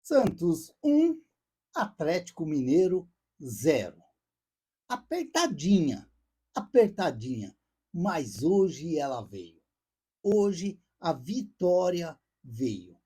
Santos 1, Atlético Mineiro 0. Apertadinha, apertadinha, mas hoje ela veio. Hoje a vitória veio.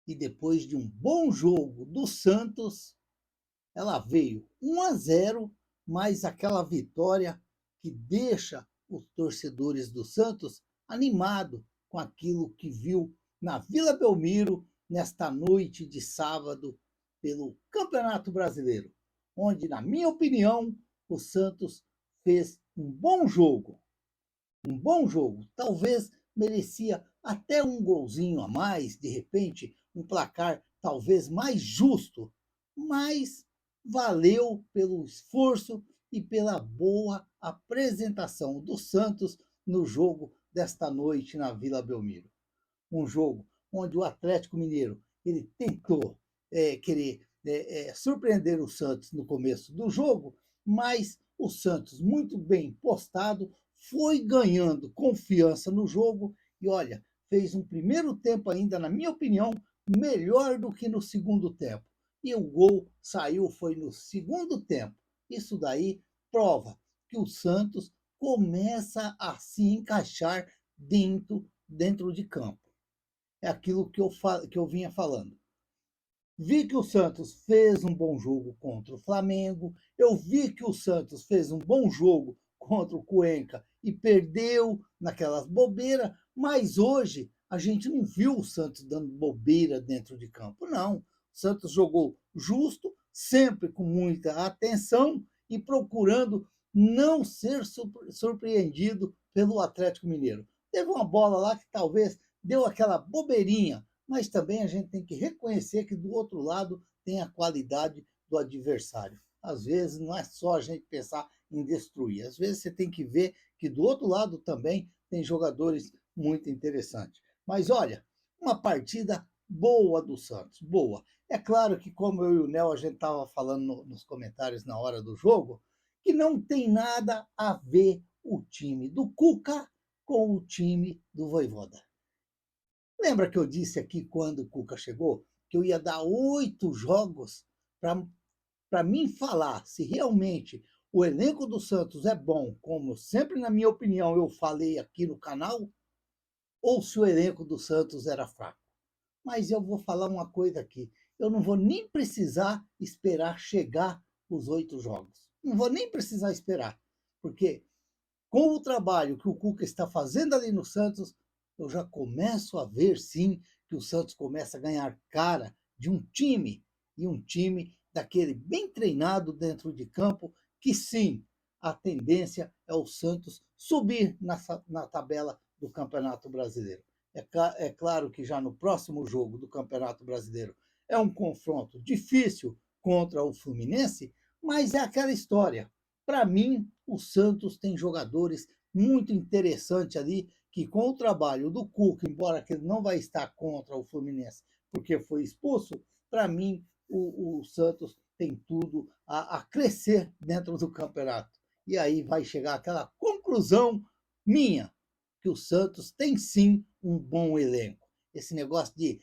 E depois de um bom jogo do Santos, ela veio 1-0, mas aquela vitória que deixa os torcedores do Santos animado com aquilo que viu na Vila Belmiro nesta noite de sábado pelo Campeonato Brasileiro, onde, na minha opinião, o Santos fez um bom jogo, talvez merecia até um golzinho a mais, de repente, um placar talvez mais justo, mas valeu pelo esforço e pela boa apresentação do Santos no jogo desta noite na Vila Belmiro. Um jogo onde o Atlético Mineiro ele tentou querer surpreender o Santos no começo do jogo, mas o Santos, muito bem postado, foi ganhando confiança no jogo e, olha, fez um primeiro tempo ainda, na minha opinião, melhor do que no segundo tempo. E o gol saiu, foi no segundo tempo. Isso daí prova que o Santos começa a se encaixar dentro de campo. É aquilo que eu vinha falando. Vi que o Santos fez um bom jogo contra o Flamengo, eu vi que o Santos fez um bom jogo contra o Cuenca e perdeu naquelas bobeiras, mas hoje a gente não viu o Santos dando bobeira dentro de campo, não. O Santos jogou justo, sempre com muita atenção e procurando não ser surpreendido pelo Atlético Mineiro. Teve uma bola lá que talvez deu aquela bobeirinha, mas também a gente tem que reconhecer que do outro lado tem a qualidade do adversário. Às vezes não é só a gente pensar em destruir, às vezes você tem que ver que do outro lado também tem jogadores muito interessantes. Mas olha, uma partida boa do Santos, boa. É claro que, como eu e o Nel a gente estava falando nos comentários na hora do jogo, que não tem nada a ver o time do Cuca com o time do Vojvoda. Lembra que eu disse aqui, quando o Cuca chegou, que eu ia dar 8 jogos para mim falar se realmente o elenco do Santos é bom, como sempre, na minha opinião, eu falei aqui no canal, ou se o elenco do Santos era fraco. Mas eu vou falar uma coisa aqui. Eu não vou nem precisar esperar chegar os 8 jogos. Não vou nem precisar esperar. Porque com o trabalho que o Cuca está fazendo ali no Santos, eu já começo a ver, sim, que o Santos começa a ganhar cara de um time, e um time daquele bem treinado dentro de campo, que sim, a tendência é o Santos subir na tabela do Campeonato Brasileiro. É claro que já no próximo jogo do Campeonato Brasileiro é um confronto difícil contra o Fluminense, mas é aquela história. Para mim, o Santos tem jogadores muito interessantes ali, que com o trabalho do Cuca, embora ele não vai estar contra o Fluminense porque foi expulso, para mim o Santos tem tudo a crescer dentro do campeonato. E aí vai chegar aquela conclusão minha, que o Santos tem sim um bom elenco. Esse negócio de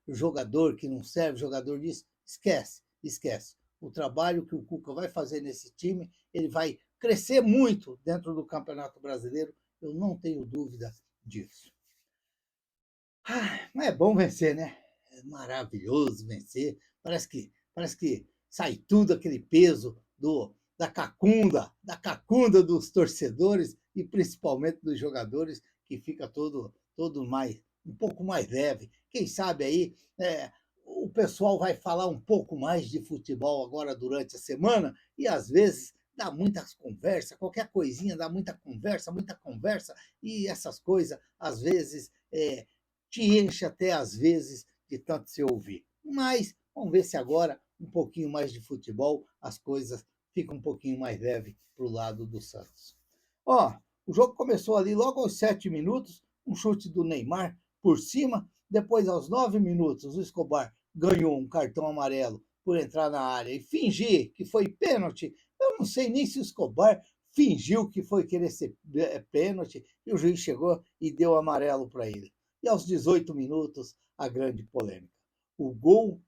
jogador que não serve, jogador disso, esquece, esquece. O trabalho que o Cuca vai fazer nesse time, ele vai crescer muito dentro do Campeonato Brasileiro, eu não tenho dúvida disso. Mas é bom vencer, né? É maravilhoso vencer. Parece que sai tudo aquele peso da cacunda dos torcedores e principalmente dos jogadores, que fica todo mais um pouco mais leve. Quem sabe aí o pessoal vai falar um pouco mais de futebol agora durante a semana e às vezes dá muitas conversas, qualquer coisinha dá muita conversa, e essas coisas às vezes te enche até às vezes de tanto se ouvir. Mas vamos ver se agora, um pouquinho mais de futebol, as coisas ficam um pouquinho mais leve para o lado do Santos. Ó, o jogo começou ali logo aos 7 minutos, um chute do Neymar por cima, depois aos 9 minutos o Escobar ganhou um cartão amarelo por entrar na área e fingir que foi pênalti. Eu não sei nem se o Escobar fingiu que foi querer ser pênalti e o juiz chegou e deu amarelo para ele. E aos 18 minutos, a grande polêmica. O gol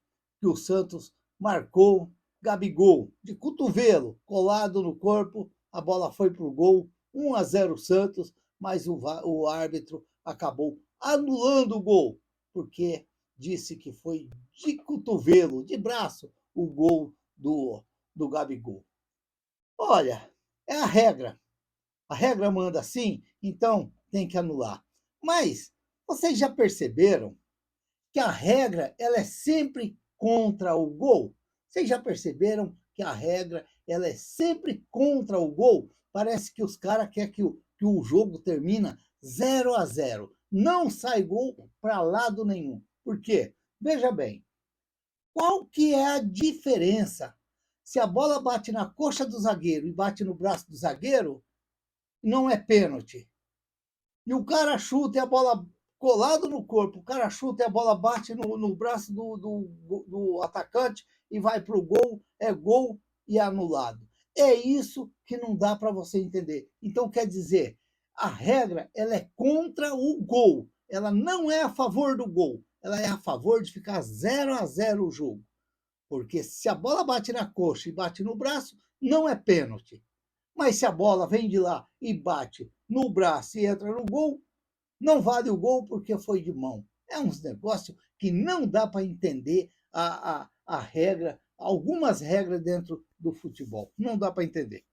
que o Santos marcou. Gabigol, de cotovelo, colado no corpo, a bola foi para o gol, 1-0 Santos, mas o árbitro acabou anulando o gol, porque disse que foi de cotovelo, de braço, o gol do Gabigol. Olha, é a regra manda assim, então tem que anular. Mas vocês já perceberam que a regra ela é sempre contra o gol? Vocês já perceberam que a regra ela é sempre contra o gol? Parece que os caras querem que o jogo termina 0-0. Não sai gol para lado nenhum. Por quê? Veja bem, qual que é a diferença? Se a bola bate na coxa do zagueiro e bate no braço do zagueiro, não é pênalti. E o cara chuta e a bola colado no corpo, o cara chuta e a bola bate no braço do atacante e vai para o gol, é gol e é anulado. É isso que não dá para você entender. Então, quer dizer, a regra ela é contra o gol, ela não é a favor do gol, ela é a favor de ficar 0-0 o jogo. Porque se a bola bate na coxa e bate no braço, não é pênalti. Mas se a bola vem de lá e bate no braço e entra no gol, não vale o gol porque foi de mão. É uns negócios que não dá para entender a regra, algumas regras dentro do futebol. Não dá para entender.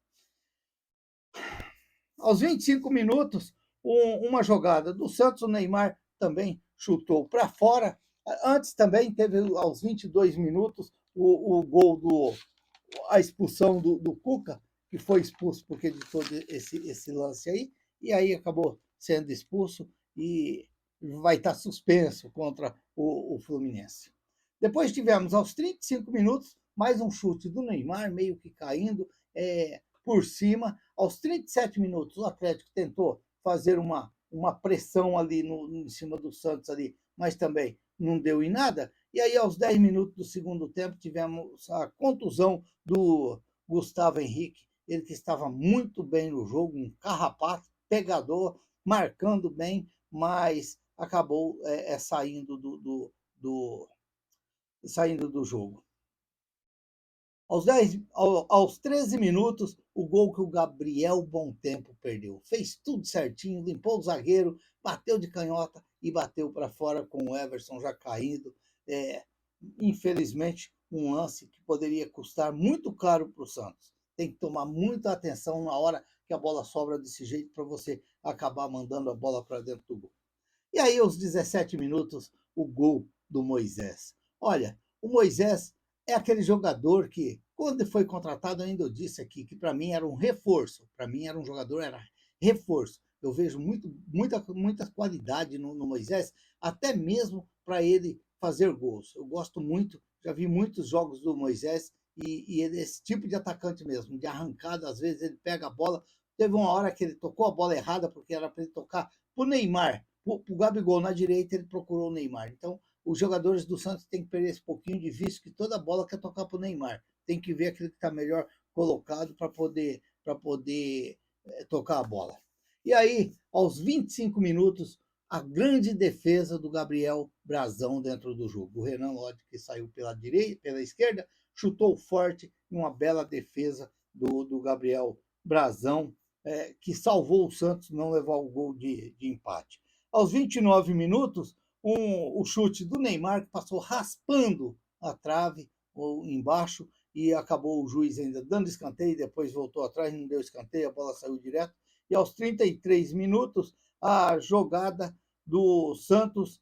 Aos 25 minutos, uma jogada do Santos, o Neymar também chutou para fora. Antes também teve, aos 22 minutos, o gol a expulsão do Cuca, que foi expulso porque de todo esse lance aí, e aí acabou sendo expulso e vai estar suspenso contra o Fluminense. Depois tivemos, aos 35 minutos, mais um chute do Neymar, meio que caindo por cima. Aos 37 minutos, o Atlético tentou fazer uma pressão ali em cima do Santos, ali, mas também não deu em nada. E aí, aos 10 minutos do segundo tempo, tivemos a contusão do Gustavo Henrique, ele que estava muito bem no jogo, um carrapato, pegador, marcando bem, mas acabou saindo do jogo. Aos 13 minutos, o gol que o Gabriel Bom Tempo perdeu. Fez tudo certinho, limpou o zagueiro, bateu de canhota e bateu para fora com o Everson já caindo. Infelizmente, um lance que poderia custar muito caro para o Santos. Tem que tomar muita atenção na hora que a bola sobra desse jeito para você acabar mandando a bola para dentro do gol. E aí, aos 17 minutos, o gol do Moisés. Olha, o Moisés é aquele jogador que, quando foi contratado, ainda eu disse aqui, que para mim era um reforço. Para mim era um jogador, era reforço. Eu vejo muita qualidade no Moisés, até mesmo para ele fazer gols. Eu gosto muito, já vi muitos jogos do Moisés, e ele é esse tipo de atacante mesmo, de arrancada, às vezes ele pega a bola. Teve uma hora que ele tocou a bola errada, porque era para ele tocar para o Neymar, para o Gabigol na direita, ele procurou o Neymar. Então, os jogadores do Santos têm que perder esse pouquinho de vista que toda bola quer tocar para o Neymar. Tem que ver aquele que está melhor colocado para poder tocar a bola. E aí, aos 25 minutos, a grande defesa do Gabriel Brazão dentro do jogo. O Renan Lodge, que saiu pela direita, pela esquerda, chutou forte em uma bela defesa do Gabriel Brazão, que salvou o Santos não levar o gol de empate. Aos 29 minutos, o chute do Neymar, que passou raspando a trave embaixo, e acabou o juiz ainda dando escanteio, depois voltou atrás, não deu escanteio, a bola saiu direto. E aos 33 minutos, a jogada do Santos,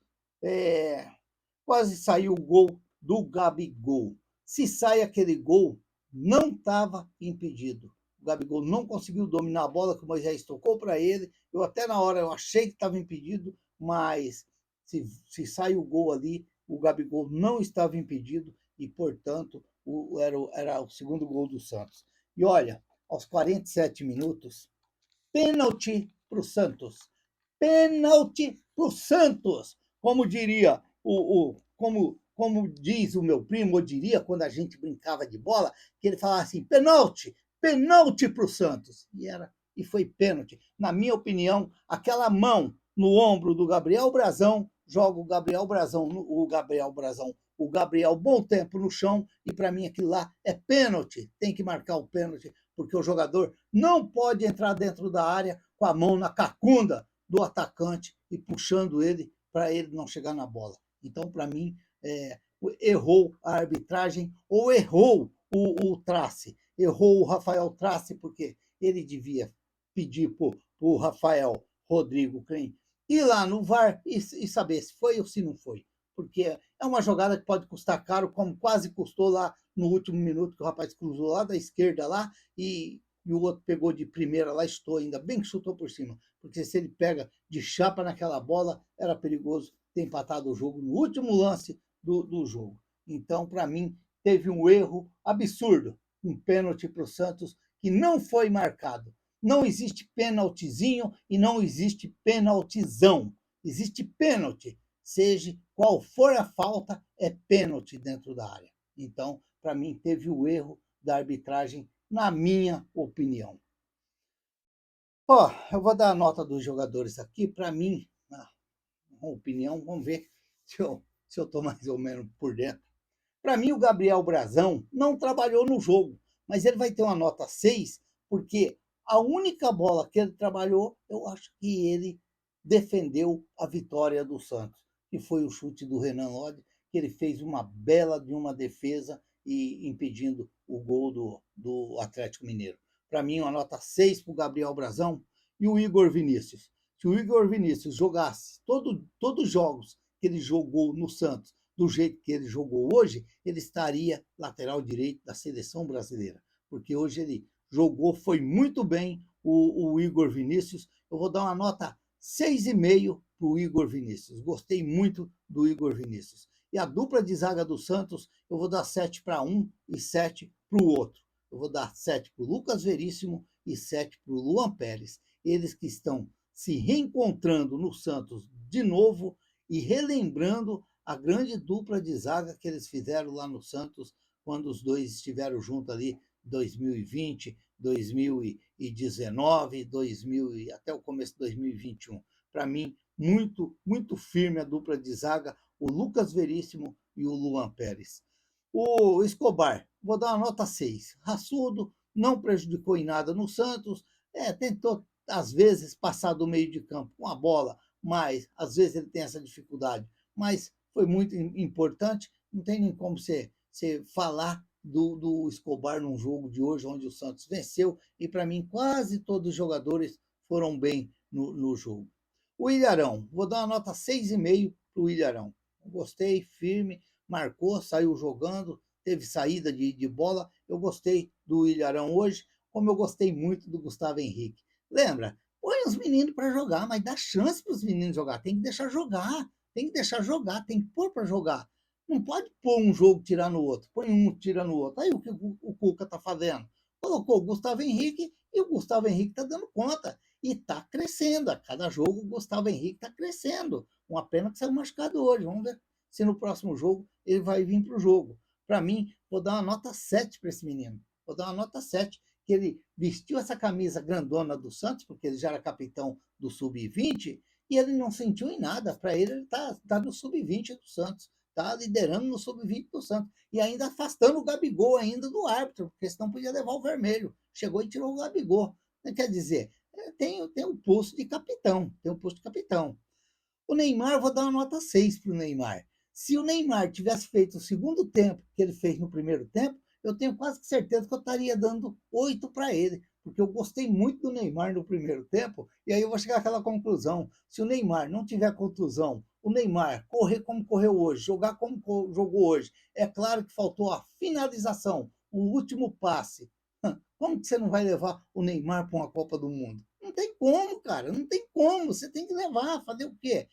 quase saiu o gol do Gabigol. Se sai aquele gol, não estava impedido. O Gabigol não conseguiu dominar a bola que o Moisés tocou para ele. Eu até na hora eu achei que estava impedido, mas se sai o gol ali, o Gabigol não estava impedido e, portanto, era o segundo gol do Santos. E olha, aos 47 minutos, pênalti para o Santos. Pênalti para o Santos. Como diria como diz o meu primo, ou diria quando a gente brincava de bola, que ele falava assim: pênalti para o Santos. E foi pênalti. Na minha opinião, aquela mão no ombro do Gabriel Brazão joga o Gabriel Bom Tempo no chão, e para mim aquilo lá é pênalti, tem que marcar o pênalti, porque o jogador não pode entrar dentro da área com a mão na cacunda do atacante e puxando ele para ele não chegar na bola. Então, para mim, errou a arbitragem ou errou o Trace, errou o Rafael Trace, porque ele devia pedir para o Rafael Rodrigo Crem ir lá no VAR e saber se foi ou se não foi. Porque é uma jogada que pode custar caro, como quase custou lá no último minuto, que o rapaz cruzou lá da esquerda lá e o outro pegou de primeira lá, estou ainda bem que chutou por cima. Porque se ele pega de chapa naquela bola, era perigoso ter empatado o jogo no último lance do jogo. Então, para mim, teve um erro absurdo, um pênalti para o Santos que não foi marcado. Não existe pênaltizinho e não existe pênaltizão. Existe pênalti. Seja qual for a falta, é pênalti dentro da área. Então, para mim, teve o erro da arbitragem, na minha opinião. Eu vou dar a nota dos jogadores aqui. Para mim, na opinião, vamos ver se eu estou mais ou menos por dentro. Para mim, o Gabriel Brazão não trabalhou no jogo, mas ele vai ter uma nota 6, porque a única bola que ele trabalhou, eu acho que ele defendeu a vitória do Santos, que foi o chute do Renan Lodge, que ele fez uma bela de uma defesa e impedindo o gol do Atlético Mineiro. Para mim, uma nota 6 para o Gabriel Brazão e o Igor Vinícius. Se o Igor Vinícius jogasse todos os jogos que ele jogou no Santos, do jeito que ele jogou hoje, ele estaria lateral direito da seleção brasileira. Porque hoje ele jogou, foi muito bem o Igor Vinícius. Eu vou dar uma nota 6,5 para o Igor Vinícius. Gostei muito do Igor Vinícius. E a dupla de zaga do Santos, eu vou dar 7 para um e 7 para o outro. Eu vou dar 7 para o Lucas Veríssimo e 7 para o Luan Pérez. Eles que estão se reencontrando no Santos de novo e relembrando a grande dupla de zaga que eles fizeram lá no Santos, quando os dois estiveram juntos ali, 2020, 2019, 2000 e até o começo de 2021. Para mim, muito, muito firme a dupla de zaga, o Lucas Veríssimo e o Luan Pérez. O Escobar, vou dar uma nota 6. Raçudo, não prejudicou em nada no Santos, tentou, às vezes, passar do meio de campo com a bola, mas às vezes ele tem essa dificuldade. Mas foi muito importante, não tem nem como você falar do Escobar num jogo de hoje, onde o Santos venceu, e para mim quase todos os jogadores foram bem no jogo. O Ilharão, vou dar uma nota 6,5 para o Ilharão. Gostei, firme, marcou, saiu jogando, teve saída de bola. Eu gostei do Ilharão hoje, como eu gostei muito do Gustavo Henrique. Lembra? Põe os meninos para jogar, mas dá chance para os meninos jogar. Tem que deixar jogar, tem que pôr para jogar. Não pode pôr um jogo tirar no outro. Põe um, tira no outro. Aí o que o Cuca está fazendo? Colocou o Gustavo Henrique e o Gustavo Henrique está dando conta. E está crescendo. A cada jogo o Gustavo Henrique está crescendo. Uma pena que saiu machucado hoje. Vamos ver se no próximo jogo ele vai vir para o jogo. Para mim, vou dar uma nota 7 para esse menino. Vou dar uma nota 7, que ele vestiu essa camisa grandona do Santos, porque ele já era capitão do Sub-20, e ele não sentiu em nada. Para ele está no Sub-20 do Santos. Está liderando no Sub-20 do Santos. E ainda afastando o Gabigol ainda do árbitro, porque senão podia levar o vermelho. Chegou e tirou o Gabigol. Quer dizer, tem um posto de capitão. Tem um posto de capitão. O Neymar, vou dar uma nota 6 para o Neymar. Se o Neymar tivesse feito o segundo tempo que ele fez no primeiro tempo, eu tenho quase certeza que eu estaria dando 8 para ele, porque eu gostei muito do Neymar no primeiro tempo, e aí eu vou chegar àquela conclusão. Se o Neymar não tiver contusão, o Neymar correr como correu hoje, jogar como jogou hoje, é claro que faltou a finalização, o último passe. Como que você não vai levar o Neymar para uma Copa do Mundo? Não tem como, cara, não tem como. Você tem que levar, fazer o quê?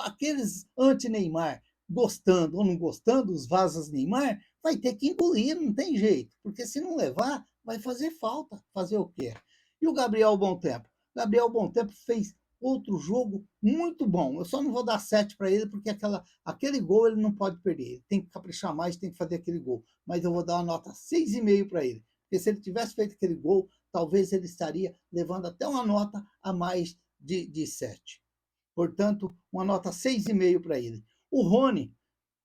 Aqueles anti-Neymar, gostando ou não gostando, os vazas Neymar, vai ter que engolir, não tem jeito. Porque se não levar, vai fazer falta. Fazer o quê? E o Gabriel Bom Tempo? Gabriel Bom Tempo fez outro jogo muito bom. Eu só não vou dar 7 para ele, porque aquele gol ele não pode perder. Ele tem que caprichar mais, tem que fazer aquele gol. Mas eu vou dar uma nota 6,5 para ele. Porque se ele tivesse feito aquele gol, talvez ele estaria levando até uma nota a mais de 7. Portanto, uma nota 6,5 para ele. O Rony,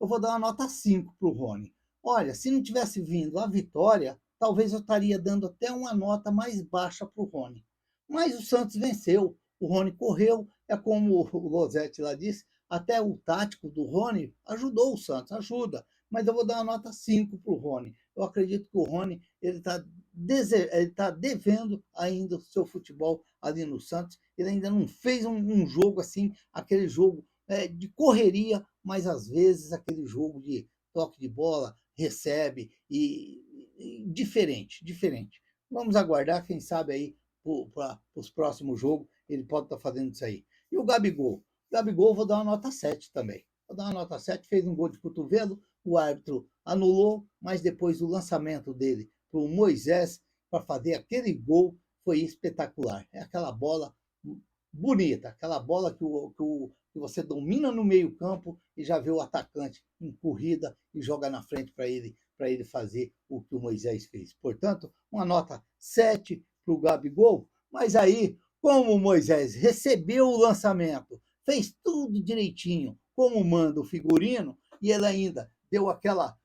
eu vou dar uma nota 5 para o Rony. Olha, se não tivesse vindo a vitória, talvez eu estaria dando até uma nota mais baixa para o Rony. Mas o Santos venceu, o Rony correu, é como o Losetti lá disse, até o tático do Rony ajudou o Santos, ajuda. Mas eu vou dar uma nota 5 para o Rony. Eu acredito que o Rony ele tá devendo ainda o seu futebol ali no Santos. Ele ainda não fez um jogo assim, aquele jogo de correria, mas às vezes aquele jogo de toque de bola, recebe e diferente, diferente. Vamos aguardar, quem sabe aí para os próximos jogos ele pode estar fazendo isso aí. E o Gabigol? Gabigol vou dar uma nota 7 também. Vou dar uma nota 7, fez um gol de cotovelo, o árbitro anulou, mas depois o lançamento dele para o Moisés para fazer aquele gol foi espetacular. É aquela bola bonita, aquela bola que você domina no meio-campo e já vê o atacante em corrida e joga na frente para ele fazer o que o Moisés fez. Portanto, uma nota 7 para o Gabigol, mas aí, como o Moisés recebeu o lançamento, fez tudo direitinho, como manda o figurino, e ele ainda deu aquela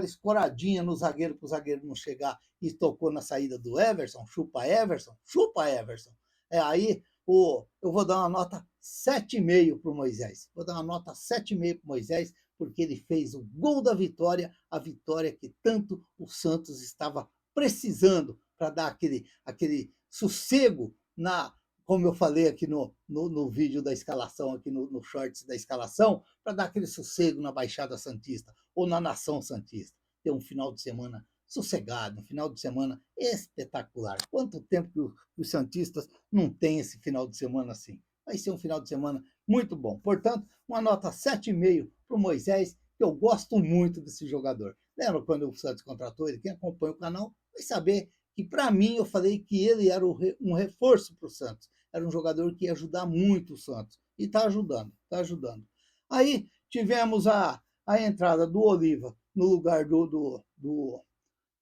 escoradinha no zagueiro para o zagueiro não chegar e tocou na saída do Everson, chupa Everson, chupa Everson. Aí eu vou dar uma nota 7,5 para o Moisés. Vou dar uma nota 7,5 para o Moisés, porque ele fez o gol da vitória, a vitória que tanto o Santos estava precisando para dar aquele sossego como eu falei aqui no vídeo da escalação, aqui no shorts da escalação, para dar aquele sossego na Baixada Santista ou na Nação Santista. Ter um final de semana sossegado, um final de semana espetacular. Quanto tempo que os santistas não têm esse final de semana assim? Vai ser um final de semana muito bom. Portanto, uma nota 7,5 para o Moisés, que eu gosto muito desse jogador. Lembra quando o Santos contratou ele? Quem acompanha o canal vai saber que, para mim, eu falei que ele era um reforço para o Santos. Era um jogador que ia ajudar muito o Santos. E está ajudando, está ajudando. Aí tivemos a entrada do Oliva no lugar do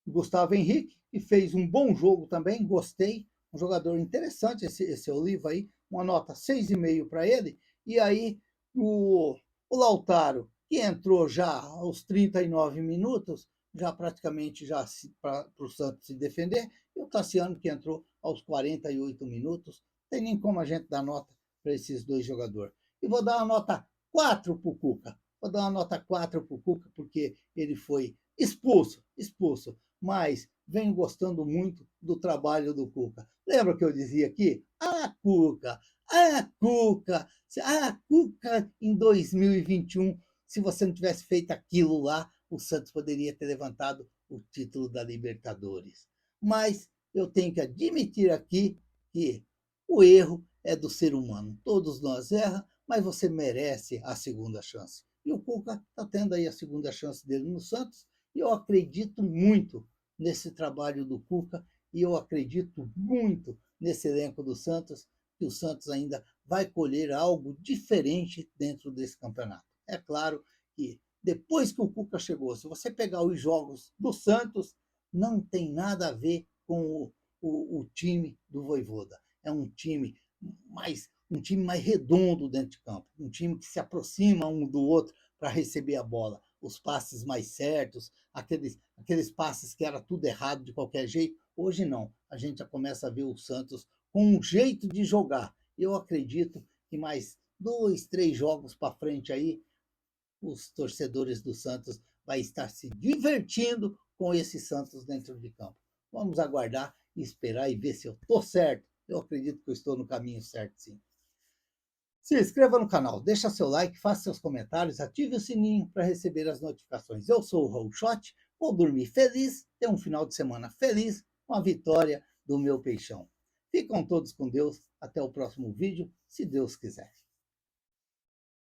Gustavo Henrique, que fez um bom jogo também, gostei. Um jogador interessante esse Oliva aí, uma nota 6,5 para ele. E aí o Lautaro, que entrou já aos 39 minutos, já praticamente já para o Santos se defender, e o Tassiano, que entrou aos 48 minutos. Não tem nem como a gente dar nota para esses dois jogadores. E vou dar uma nota 4 para o Cuca. Vou dar uma nota 4 para o Cuca, porque ele foi expulso, mas venho gostando muito do trabalho do Cuca. Lembra que eu dizia aqui? Cuca, Cuca em 2021, se você não tivesse feito aquilo lá, o Santos poderia ter levantado o título da Libertadores. Mas eu tenho que admitir aqui que o erro é do ser humano. Todos nós erramos, mas você merece a segunda chance. E o Cuca está tendo aí a segunda chance dele no Santos, e eu acredito muito nesse trabalho do Cuca, e eu acredito muito nesse elenco do Santos, que o Santos ainda vai colher algo diferente dentro desse campeonato. É claro que depois que o Cuca chegou, se você pegar os jogos do Santos, não tem nada a ver com o time do Vojvoda. É um time mais redondo dentro de campo, um time que se aproxima um do outro para receber a bola, os passes mais certos, aqueles passes que era tudo errado de qualquer jeito. Hoje não, a gente já começa a ver o Santos com um jeito de jogar. Eu acredito que mais 2, 3 jogos para frente aí, os torcedores do Santos vai estar se divertindo com esse Santos dentro de campo. Vamos aguardar e esperar e ver se eu estou certo. Eu acredito que eu estou no caminho certo, sim. Se inscreva no canal, deixa seu like, faça seus comentários, ative o sininho para receber as notificações. Eu sou o Raul Schott, vou dormir feliz, ter um final de semana feliz com a vitória do meu peixão. Ficam todos com Deus, até o próximo vídeo, se Deus quiser.